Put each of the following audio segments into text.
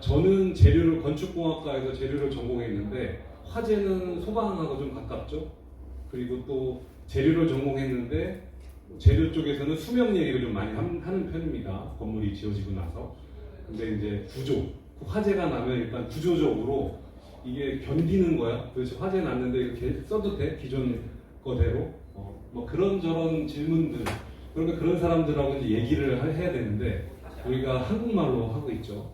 저는 재료를 건축공학과에서 재료를 전공했는데 화재는 소방하고 좀 가깝죠. 그리고 또 재료를 전공했는데 재료 쪽에서는 수명 얘기를 좀 많이 하는 편입니다. 건물이 지어지고 나서. 근데 이제 구조, 화재가 나면 일단 구조적으로 이게 견디는 거야. 도대체 화재 났는데 이렇게 써도 돼? 기존 거대로? 뭐 그런저런 질문들. 그러니까 그런 사람들하고 이제 얘기를 해야 되는데 우리가 한국말로 하고 있죠.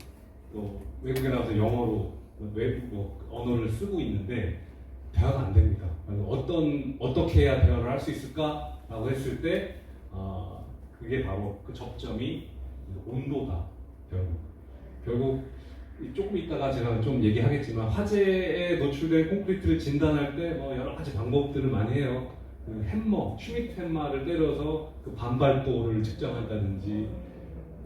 또 외국에 나가서 영어로 외국 언어를 쓰고 있는데 대화가 안 됩니다. 어떻게 해야 대화를 할 수 있을까라고 했을 때 그게 바로 그 접점이 온도다. 결국 조금 있다가 제가 좀 얘기하겠지만 화재에 노출된 콘크리트를 진단할 때 뭐 여러 가지 방법들을 많이 해요. 그 햄머, 슈미트 햄머를 때려서 그 반발도를 측정한다든지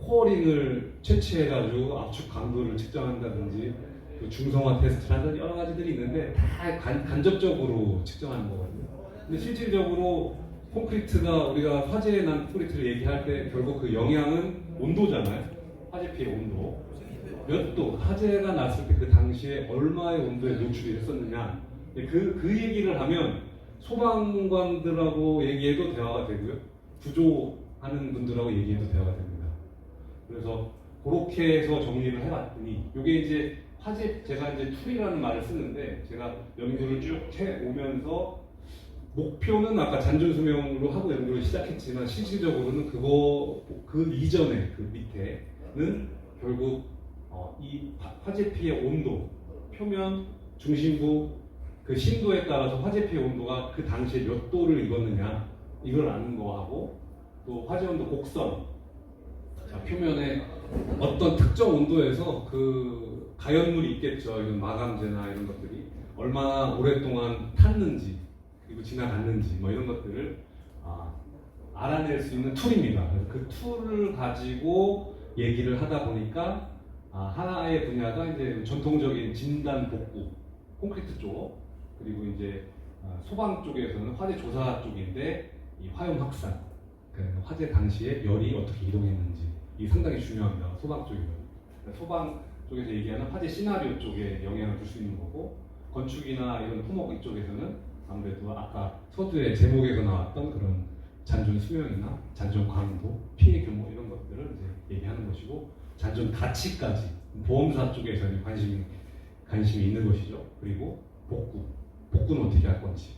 코어링을 채취해가지고 압축 강도를 측정한다든지 그 중성화 테스트를 한다든지 여러 가지들이 있는데 다 간접적으로 측정하는 거거든요. 근데 실질적으로 콘크리트가 우리가 화재에 난 콘크리트를 얘기할 때 결국 그 영향은 온도잖아요. 화재 피해 온도. 몇 도, 화재가 났을 때 그 당시에 얼마의 온도에 노출이 했었느냐. 그 얘기를 하면 소방관들하고 얘기해도 대화가 되고요. 구조하는 분들하고 얘기해도 대화가 됩니다. 그래서 그렇게 해서 정리를 해봤더니 이게 이제 화재, 제가 이제 툴이라는 말을 쓰는데 제가 연구를 쭉 해오면서 목표는 아까 잔존수명으로 하고 연구를 시작했지만 실질적으로는 그 이전에 그 밑에는 결국 이 화재 피해 온도, 표면, 중심부 그 심도에 따라서 화재 피해 온도가 그 당시에 몇 도를 익었느냐 이걸 아는 거하고 또 화재 온도 곡선, 자, 표면에 어떤 특정 온도에서 그 가연물이 있겠죠. 이런 마감재나 이런 것들이 얼마나 오랫동안 탔는지 그리고 지나갔는지 뭐 이런 것들을 알아낼 수 있는 툴입니다. 그래서 그 툴을 가지고 얘기를 하다 보니까 하나의 분야가 이제 전통적인 진단 복구, 콘크리트 쪽, 그리고 이제 소방 쪽에서는 화재 조사 쪽인데 이 화염 확산, 그러니까 화재 당시에 열이 어떻게 이동했는지 이 상당히 중요합니다. 소방 쪽이면. 그러니까 소방 쪽에서 얘기하는 화재 시나리오 쪽에 영향을 줄 수 있는 거고 건축이나 이런 토목 이쪽에서는 아무래도 아까 서두의 제목에서 나왔던 그런 잔존 수명이나 잔존 강도, 피해 규모 이런 것들을 이제 얘기하는 것이고 잔존 가치까지 보험사 쪽에서는 관심이 있는 것이죠. 그리고 복구는 어떻게 할 건지,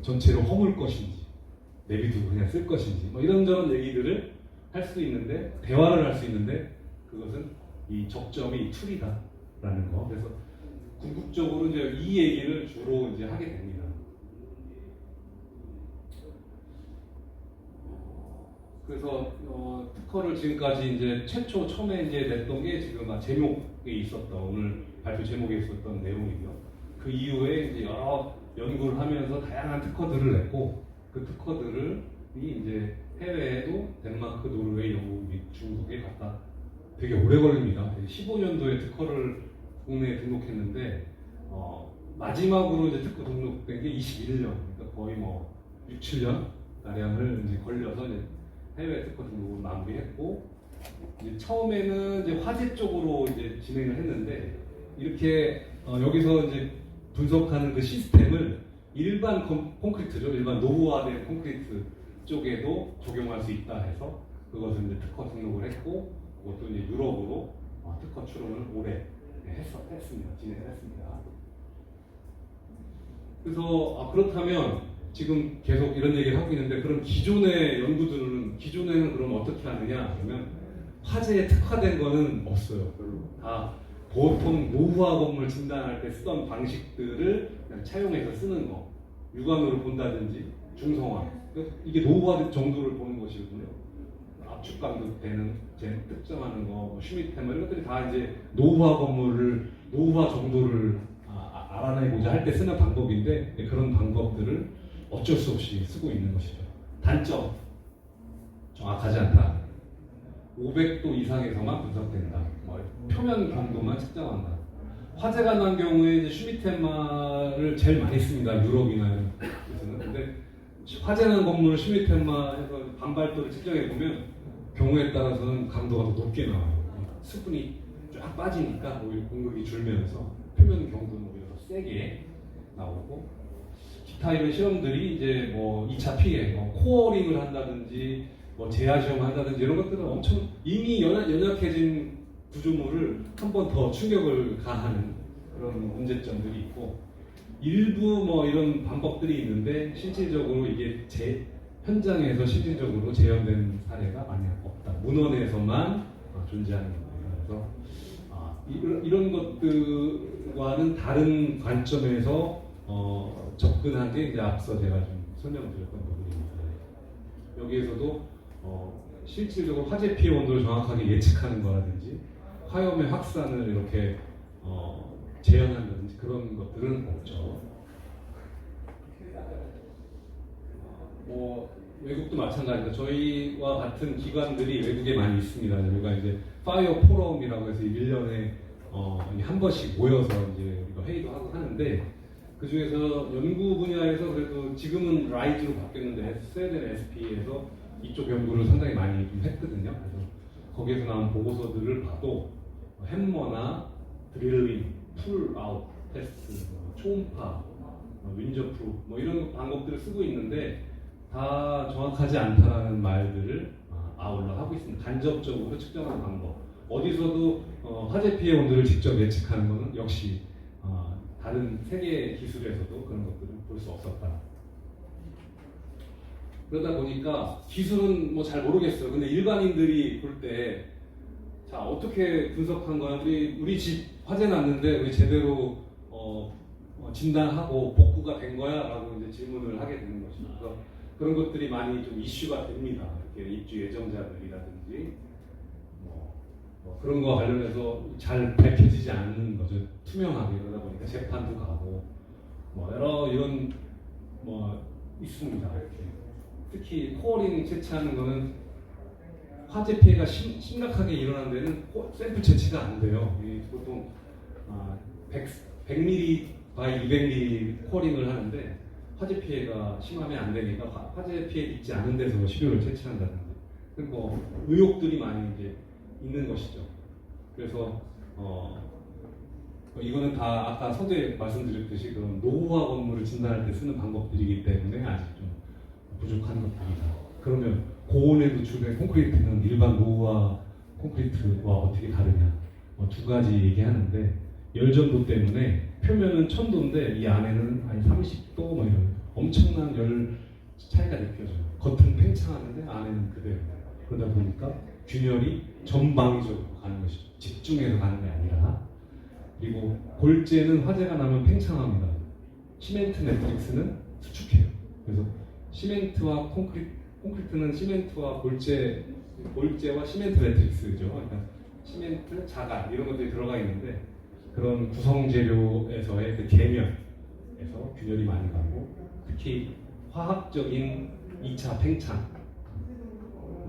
전체로 허물 것인지, 내비두고 그냥 쓸 것인지, 뭐 이런저런 얘기들을 할 수 있는데 대화를 할 수 있는데 그것은 이 적점이 툴이다라는 거. 그래서 궁극적으로 이제 이 얘기를 주로 이제 하게 됩니다. 그래서 특허를 지금까지 이제 처음에 이제 냈던 게 지금 제목에 있었던 오늘 발표 제목에 있었던 내용이고요. 그 이후에 이제 여러 연구를 하면서 다양한 특허들을 냈고 그 특허들을 이제 해외에도 덴마크, 노르웨이, 영국, 및 중국에 갖다 되게 오래 걸립니다. 15년도에 특허를 국내에 등록했는데 마지막으로 이제 특허 등록된 게 21년, 그러니까 거의 뭐 6, 7년 가량을 이제 걸려서 이제 해외 특허 등록을 마무리했고 이제 처음에는 이제 화재 쪽으로 이제 진행을 했는데 이렇게 여기서 이제 분석하는 그 시스템을 일반 콘크리트죠, 일반 노후화된 콘크리트 쪽에도 적용할 수 있다 해서 그것을 이제 특허 등록을 했고 그것도 이제 유럽으로 특허 출원을 올해 했습니다. 진행했습니다. 그래서 그렇다면 지금 계속 이런 얘기를 하고 있는데 그럼 기존의 기존에는 그럼 어떻게 하느냐? 그러면 화재에 특화된 거는 없어요. 별로. 다 보통 노후화 건물 진단할 때 쓰던 방식들을 그냥 차용해서 쓰는 거. 육안으로 본다든지 중성화. 이게 노후화 정도를 보는 것이거든요. 압축 강도 되는 특정하는 거, 슈미트 햄머 이런 것들이 다 이제 노후화 정도를 알아내고자 할 때 쓰는 방법인데 그런 방법들을 어쩔 수 없이 쓰고 있는 것이죠. 단점, 정확하지 않다. 500도 이상에서만 분석된다. 표면 강도만 측정한다. 화재가 난 경우에 이제 슈미트 햄머를 제일 많이 씁니다. 유럽이나 이런 데서는. 근데 화재 난 건물을 슈미트 햄머해서 반발도를 측정해 보면 경우에 따라서는 강도가 더 높게 나와요. 수분이 쫙 빠지니까 오히려 공격이 줄면서 표면 경도는 오히려 더 세게 나오고, 기타 이런 실험들이 이제 뭐 2차 피해, 뭐 코어링을 한다든지 뭐 제야 시험을 한다든지 이런 것들은 엄청 이미 연약해진 구조물을 한 번 더 충격을 가하는 그런 문제점들이 있고, 일부 뭐 이런 방법들이 있는데 실질적으로 이게 현장에서 실질적으로 재현된 사례가 많이 없다. 문헌에서만 존재하는 거예요. 그래서 이런 것들과는 다른 관점에서 접근한 게 이제 앞서 제가 좀 설명드렸던 부분입니다. 여기에서도 실질적으로 화재 피해 온도를 정확하게 예측하는 거라든지 화염의 확산을 이렇게 재현한다든지 그런 것들은 없죠. 외국도 마찬가지입니다. 저희와 같은 기관들이 외국에 많이 있습니다. 우리가 이제 파이어 포럼이라고 해서 1년에 한 번씩 모여서 이제 우리가 회의도 하고 하는데, 그 중에서 연구 분야에서 그래도 지금은 라이즈로 바뀌었는데 스웨덴 SP에서 이쪽 연구를 상당히 많이 좀 했거든요. 그래서 거기에서 나온 보고서들을 봐도 햄머나 드릴링, 풀아웃 테스트, 초음파, 윈저프루 뭐 이런 방법들을 쓰고 있는데 다 정확하지 않다라는 말들을 아울러 하고 있습니다. 간접적으로 측정하는 방법. 어디서도 화재 피해 온도를 직접 예측하는 것은 역시 다른 세계 기술에서도 그런 것들을 볼 수 없었다. 그러다 보니까 기술은 뭐 잘 모르겠어요. 근데 일반인들이 볼 때 자 어떻게 분석한 거야? 우리 집 화재 났는데 우리 제대로 진단하고 복구가 된 거야?라고 이제 질문을 하게 되는 것이죠. 그래서 그런 것들이 많이 좀 이슈가 됩니다. 이렇게 입주 예정자들이라든지 뭐 그런 거 관련해서 잘 밝혀지지 않는 거죠. 투명하게. 그러다 보니까 재판도 가고 뭐 여러 이런 뭐 있습니다. 이렇게. 특히 코어링 채취하는 거는 화재 피해가 심각하게 일어나는 데는 샘플 채취가 안 돼요. 보통 100mm by 200mm 코어링을 하는데 화재 피해가 심하면 안 되니까 화재 피해 있지 않은 데서 시료를 채취한다든지, 뭐 의혹들이 많이 이제 있는 것이죠. 그래서 이거는 다 아까 서두에 말씀드렸듯이 그런 노후화 건물을 진단할 때 쓰는 방법들이기 때문에 아직 좀 부족한 것들이다. 그러면 고온에 노출된 콘크리트는 일반 노후화 콘크리트와 어떻게 다르냐? 두 가지 얘기하는데, 열전도 때문에 표면은 1000도인데 이 안에는 한 30도 뭐 이런 엄청난 열 차이가 느껴져요. 겉은 팽창하는데 안에는 그대로. 그러다 보니까 균열이 전방위적으로 가는 것이죠. 집중해서 가는 게 아니라. 그리고 골재는 화재가 나면 팽창합니다. 시멘트 매트릭스는 수축해요. 그래서 시멘트와 콘크리트는 시멘트와 골재와 시멘트 매트릭스죠. 그러니까 시멘트, 자갈 이런 것들이 들어가 있는데 그런 구성 재료에서의 그 계면에서 균열이 많이 가고, 특히 화학적인 2차 팽창,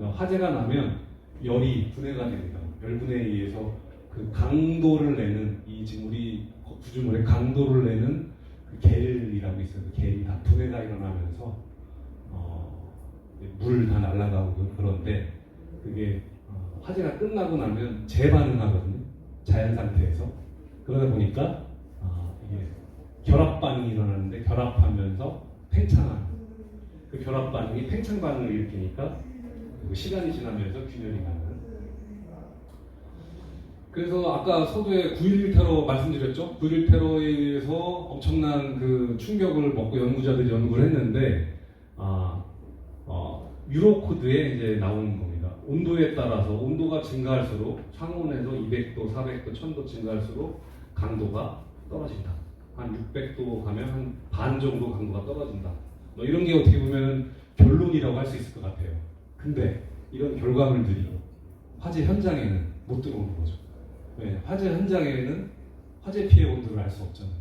화재가 나면 열이 분해가 됩니다. 열분해에 의해서 그 강도를 내는 지금 우리 구조물의 강도를 내는 그 겔이라고 있어요. 그 겔이 다 분해가 일어나면서 물 다 날아가고 그런데 그게 화재가 끝나고 나면 재반응하거든요. 자연 상태에서. 그러다 보니까 이게 결합 반응이 일어나는데 결합하면서 팽창하는, 그 결합 반응이 팽창 반응을 일으키니까 시간이 지나면서 균열이 가는. 그래서 아까 서두에 9.11 테러 말씀드렸죠. 9.11 테러에 의해서 엄청난 그 충격을 먹고 연구자들이 연구를 했는데 유로 코드에 이제 나오는 겁니다. 온도에 따라서 온도가 증가할수록 상온에서 200도, 400도, 1000도 증가할수록 강도가 떨어진다. 한 600도 가면 한 반 정도 강도가 떨어진다. 뭐 이런 게 어떻게 보면 결론이라고 할 수 있을 것 같아요. 근데 이런 결과물들이 화재 현장에는 못 들어오는 거죠. 왜? 화재 현장에는 화재 피해 온도를 알 수 없잖아요.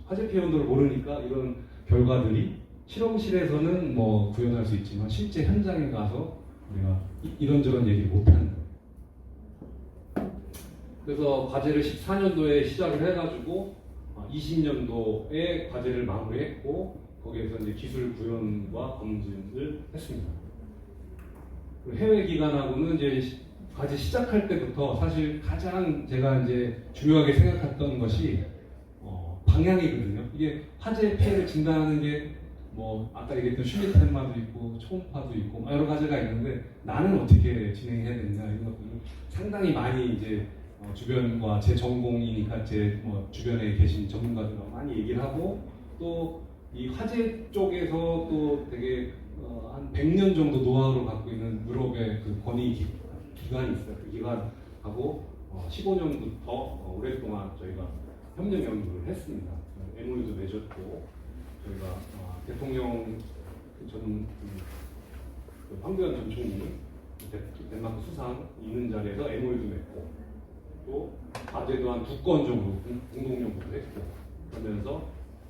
화재 피해 온도를 모르니까 이런 결과들이 실험실에서는 뭐 구현할 수 있지만 실제 현장에 가서 우리가 이런저런 얘기를 못하는 거예요. 그래서 과제를 14년도에 시작을 해가지고 20년도에 과제를 마무리했고, 거기에서 이제 기술 구현과 검증을 했습니다. 해외 기관하고는 이제 과제 시작할 때부터 사실 가장 제가 이제 중요하게 생각했던 것이 방향이거든요. 이게 화재 피해를 진단하는 게 뭐 아까 얘기했던 슈미텐마도 있고 초음파도 있고 여러 가지가 있는데 나는 어떻게 진행해야 되느냐 이런 것들을 상당히 많이 이제 주변과 제 전공이니까 제 주변에 계신 전문가들하고 많이 얘기를 하고 또 이 화재 쪽에서 또 되게 한 100년 정도 노하우를 갖고 있는 유럽의 그 권위 기관이 있어요. 그 기관하고 15년부터 오랫동안 저희가 협력 연구를 했습니다. MOU도 맺었고 저희가 대통령 전 황교안 전 총리 덴마크 수상 있는 자리에서 MOU도 맺고 또 과제도 한 2건 정도 공동 연구도 했고 그러면서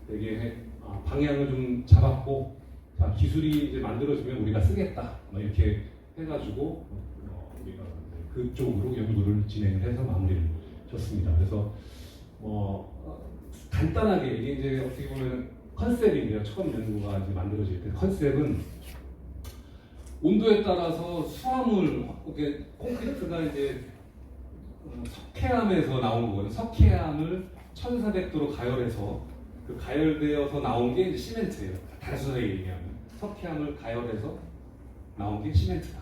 되게 방향을 좀 잡았고 자, 기술이 이제 만들어지면 우리가 쓰겠다 이렇게 해가지고 우리가 그쪽으로 연구를 진행을 해서 마무리를 줬습니다. 그래서 간단하게 이게 이제 어떻게 보면 컨셉인데요. 처음 연구가 이제 만들어질 때 컨셉은 온도에 따라서 수화물, 이렇게 콘크리트가 이제 석회암에서 나온 거거든요. 석회암을 1400도로 가열해서 그 가열되어서 나온 게 이제 시멘트예요. 단순하게 얘기하면 석회암을 가열해서 나온 게 시멘트다.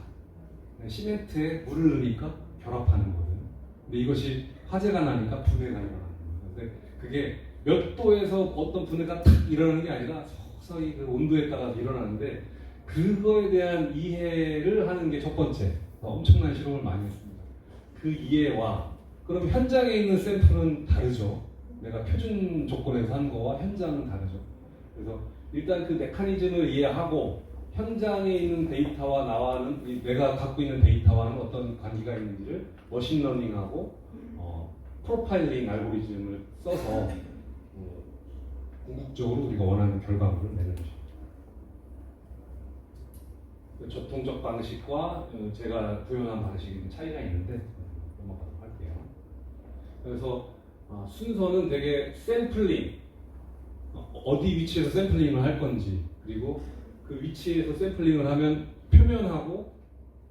시멘트에 물을 넣으니까 결합하는 거거든요. 근데 이것이 화재가 나니까 분해가 일어나는 거예요. 근데 그게 몇 도에서 어떤 분해가 탁 일어나는 게 아니라 서서히 그 온도에 따라서 일어나는데 그거에 대한 이해를 하는 게 첫 번째. 엄청난 실험을 많이 했습니다. 그 이해와 그럼 현장에 있는 샘플은 다르죠. 내가 표준 조건에서 한 거와 현장은 다르죠. 그래서 일단 그 메커니즘을 이해하고 현장에 있는 데이터와 나와는 내가 갖고 있는 데이터와는 어떤 관계가 있는지를 머신러닝하고 프로파일링 알고리즘을 써서 궁극적으로 우리가 원하는 결과물을 내는 것입니다. 전통적 방식과 제가 구현한 방식이 차이가 있는데 넘어가도록 할게요. 그래서 순서는 되게 샘플링, 어디 위치에서 샘플링을 할 건지 그리고 그 위치에서 샘플링을 하면 표면하고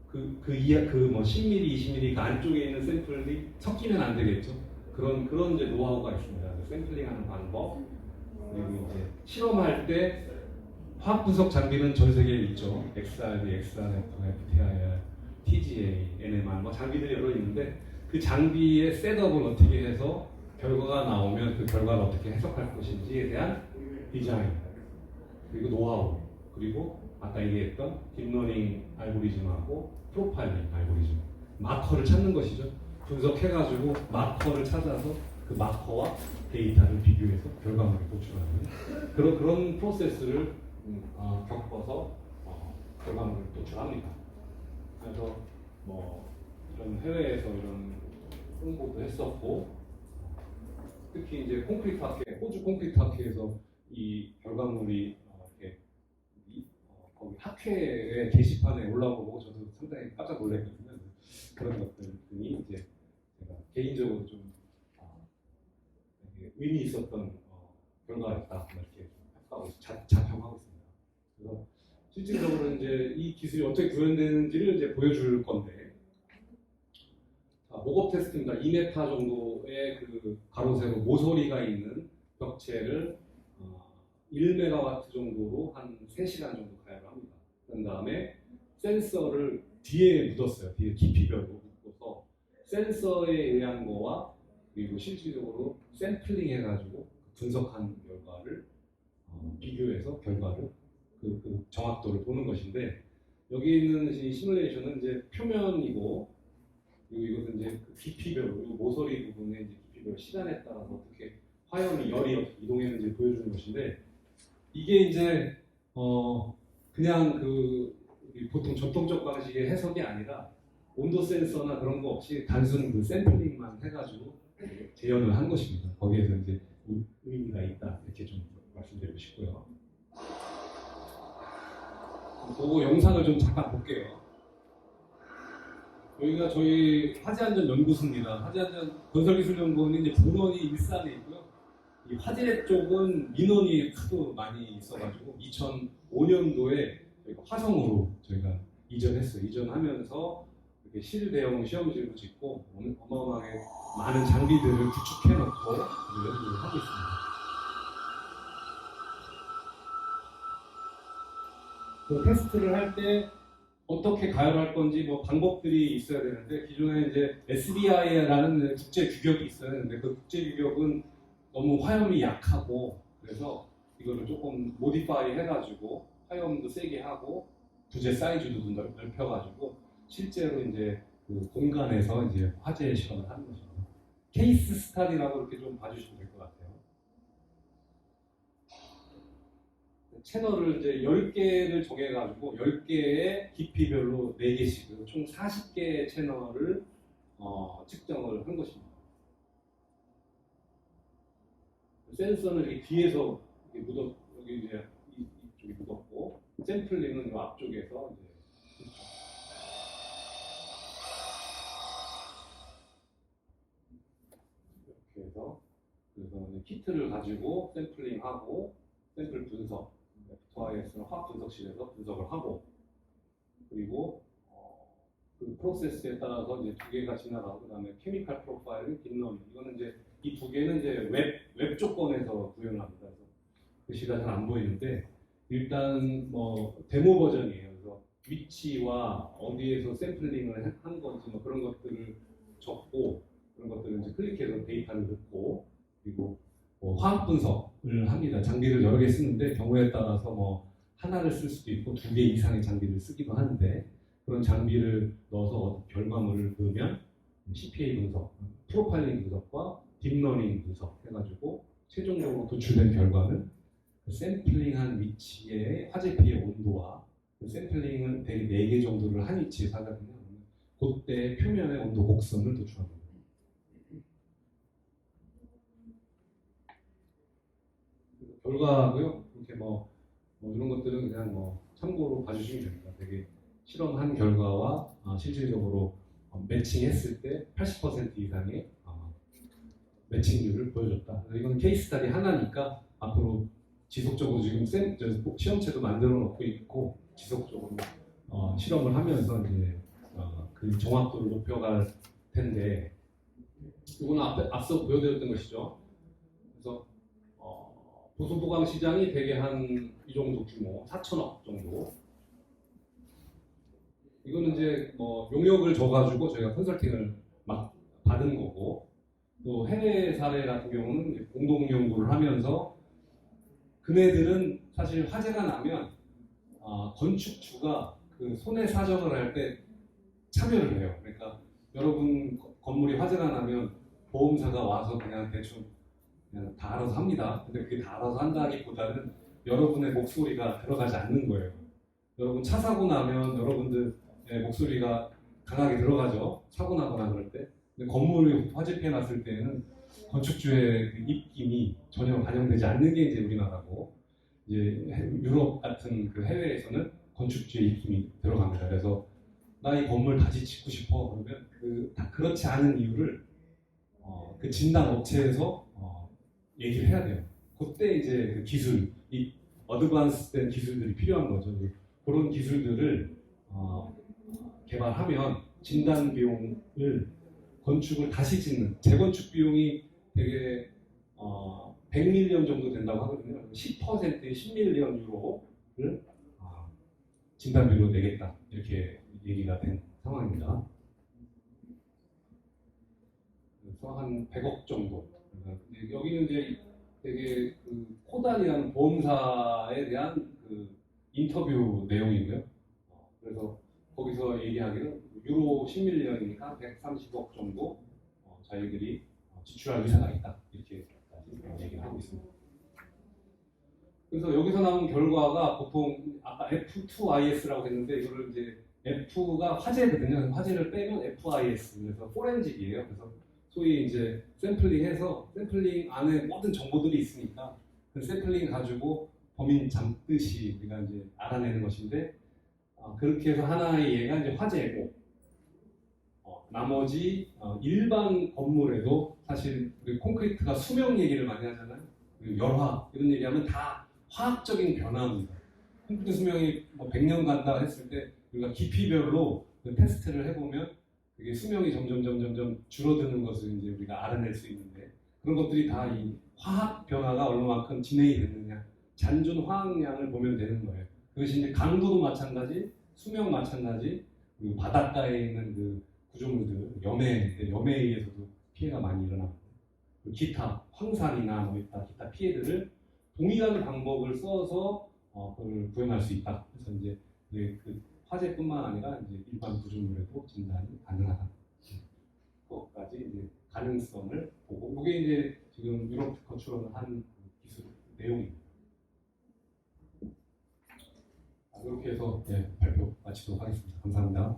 그 10mm, 20mm 그 안쪽에 있는 샘플이 섞이면 안 되겠죠. 그런 이제 노하우가 있습니다. 샘플링하는 방법 그리고 이제 실험할 때 화학 분석 장비는 전 세계에 있죠. XRD, XRF, FTIR, TGA, NMR 장비들이 여러 있는데 그 장비의 셋업을 어떻게 해서 결과가 나오면 그 결과를 어떻게 해석할 것인지에 대한 디자인 그리고 노하우 그리고 아까 얘기했던 딥러닝 알고리즘하고 프로파일링 알고리즘 마커를 찾는 것이죠. 분석해가지고 마커를 찾아서 그 마커와 데이터를 비교해서 결과물을 도출하는 그런 프로세스를 겪어서 결과물을 도출합니다. 그래서 이런 해외에서 이런 홍보도 했었고 특히 이제 콘크리트 학회, 호주 콘크리트 학회에서 이 결과물이 이렇게 거기 학회의 게시판에 올라오고 저도 상당히 깜짝 놀랐거든요. 그런 것들이 이제 제가 개인적으로 좀 의미 있었던 결과였다 이렇게 자평하고 있습니다. 그래서 실질적으로 이제 이 기술이 어떻게 구현되는지를 이제 보여줄 건데. 목업 테스트입니다. 2m 정도의 그 가로 세로 모서리가 있는 벽체를 1MW 정도로 한 3시간 정도 가열을 합니다. 그 다음에 센서를 뒤에 묻었어요. 뒤에 깊이별로 묻어서 센서에 의한 거와 그리고 실질적으로 샘플링 해가지고 분석한 결과를 비교해서 결과를 그 정확도를 보는 것인데 여기 있는 이 시뮬레이션은 이제 표면이고 그리고 이것은 이제 깊이별로 그리고 모서리 부분의 이제 깊이별 시간에 따라서 어떻게 화염이 열이 이동했는지 보여주는 것인데 이게 이제 그냥 그 보통 전통적 방식의 해석이 아니라 온도 센서나 그런 거 없이 단순 그 샘플링만 해가지고 재현을 한 것입니다. 거기에서 이제 의미가 있다 이렇게 좀 말씀드리고 싶고요. 그거 영상을 좀 잠깐 볼게요. 여기가 저희 화재안전 연구소입니다. 화재안전 건설기술연구원이 이제 본원이 일산에 있고요. 이 화재 쪽은 민원이 하도 많이 있어가지고 2005년도에 화성으로 저희가 이전했어요. 이전하면서 실대형 시험실도 짓고 어마어마하게 많은 장비들을 구축해놓고 연구를 하고 있습니다. 그 테스트를 할 때 어떻게 가열할 건지 뭐 방법들이 있어야 되는데, 기존에 이제 SBI라는 국제 규격이 있어야 되는데 그 국제 규격은 너무 화염이 약하고, 그래서 이거를 조금 모디파이 해가지고 화염도 세게 하고 부재 사이즈도 좀 넓혀가지고 실제로 이제 그 공간에서 이제 화재 실험을 하는 것입니다. 케이스 스타디라고 이렇게 좀 봐주시면 될 것 같아요. 채널을 이제 10개를 정해가지고 10개의 깊이별로 4개씩, 총 40개의 채널을 측정을 한 것입니다. 센서는 이렇게 뒤에서 이렇게 여기 이제 이쪽이 묻었고, 샘플링은 이 앞쪽에서 이제 이렇게 해서, 그래서 키트를 가지고 샘플링하고 샘플 분석, F2IS는 화학 분석실에서 분석을 하고, 그리고 그 프로세스에 따라서 이제 2개가 지나가고, 그다음에 케미칼 프로파일링, 딥러닝, 이거는 이제 이 2개는 이제 웹 조건에서 구현을 합니다. 그래서 글씨가 잘 안 보이는데 일단 뭐 데모 버전이에요. 그래서 위치와 어디에서 샘플링을 한 건지 뭐 그런 것들을 적고, 그런 것들을 이제 클릭해서 데이터를 넣고, 그리고 뭐 화학 분석을 합니다. 장비를 여러 개 쓰는데 경우에 따라서 뭐 하나를 쓸 수도 있고 2개 이상의 장비를 쓰기도 하는데, 그런 장비를 넣어서 결과물을 넣으면 CPA 분석, 프로파일링 분석과 딥러닝 분석 해가지고 최종적으로 도출된 결과는 그 샘플링한 위치의 화재 피해 온도와 그 샘플링은 대략 4개 정도를 한 위치에서 하거든요. 그때 표면의 온도 곡선을 도출합니다. 결과고요. 이렇게 뭐 이런 것들은 그냥 뭐 참고로 봐주시면 됩니다. 되게 실험한 결과와 실질적으로 매칭했을 때 80% 이상의 매칭률을 보여줬다. 이건 케이스 스타디 하나니까 앞으로 지속적으로 지금 시험체도 만들어 놓고 있고, 지속적으로 실험을 하면서 이제 그 정확도를 높여갈 텐데, 이거는 앞서 보여드렸던 것이죠. 그래서 보수보강 시장이 대개 한 이 정도 규모, 4천억 정도. 이거는 이제 뭐 용역을 줘가지고 저희가 컨설팅을 막 받은 거고, 또 해외 사례 같은 경우는 공동 연구를 하면서 그네들은 사실 화재가 나면 건축주가 그 손해 사정을 할 때 참여를 해요. 그러니까 여러분 건물이 화재가 나면 보험사가 와서 그냥 대충 그냥 다 알아서 합니다. 근데 그게 다 알아서 한다기보다는 여러분의 목소리가 들어가지 않는 거예요. 여러분 차 사고 나면 여러분들의 목소리가 강하게 들어가죠. 사고 나거나 그럴 때. 근데 건물이 화재 피해 났을 때는 건축주의 그 입김이 전혀 반영되지 않는 게 이제 우리나라고, 이제 유럽 같은 그 해외에서는 건축주의 입김이 들어갑니다. 그래서 나 이 건물 다시 짓고 싶어 그러면 다 그렇지 않은 이유를 그 진단 업체에서 얘기를 해야 돼요. 그때 이제 그 기술, 이 어드밴스된 기술들이 필요한 거죠. 그런 기술들을 개발하면 진단 비용을, 건축을 다시 짓는 재건축 비용이 되게 100밀리언 정도 된다고 하거든요. 10%의 10밀리언 유로를 진단비로 내겠다, 이렇게 얘기가 된 상황입니다. 그래서 한 100억 정도. 여기는 이제 되게 그 코단이라는 보험사에 대한 그 인터뷰 내용이고요. 그래서 거기서 얘기하기는 유로 10밀리언이니까 130억 정도 자기들이 지출할 의사가 있다, 이렇게 얘기를 하고 있습니다. 그래서 여기서 나온 결과가 보통 아까 F2IS라고 했는데, 이거를 이제 F가 화재거든요. 화재를 빼면 FIS, 그래서 포렌직이에요. 그래서 소위 이제 샘플링해서 샘플링 안에 모든 정보들이 있으니까 그 샘플링 가지고 범인 잡듯이 우리가 이제 알아내는 것인데, 그렇게 해서 하나의 예가 이제 화재고, 나머지 일반 건물에도 사실 우리 콘크리트가 수명 얘기를 많이 하잖아요. 열화 이런 얘기하면 다 화학적인 변화입니다. 콘크리트 수명이 뭐 100년 간다 했을 때 우리가 깊이별로 그 테스트를 해보면 수명이 점점 줄어드는 것을 이제 우리가 알아낼 수 있는데 그런 것들이 다 이 화학 변화가 얼마만큼 진행이 됐느냐 잔존 화학량을 보면 되는 거예요. 그것이 이제 강도도 마찬가지, 수명 마찬가지, 그리고 바닷가에 있는 그 구조물들, 염해에 의해서도 피해가 많이 일어나고 기타 황산이나 뭐 기타 피해들을 동일한 방법을 써서 그걸 구현할 수 있다. 그래서 이제 그 화재뿐만 아니라 이제 일반 구조물에도 진단이 가능하다. 것까지 이제 가능성을 보고 이게 이제 지금 유럽 거출을 한 기술 내용입니다. 이렇게 해서 발표 마치도록 하겠습니다. 감사합니다.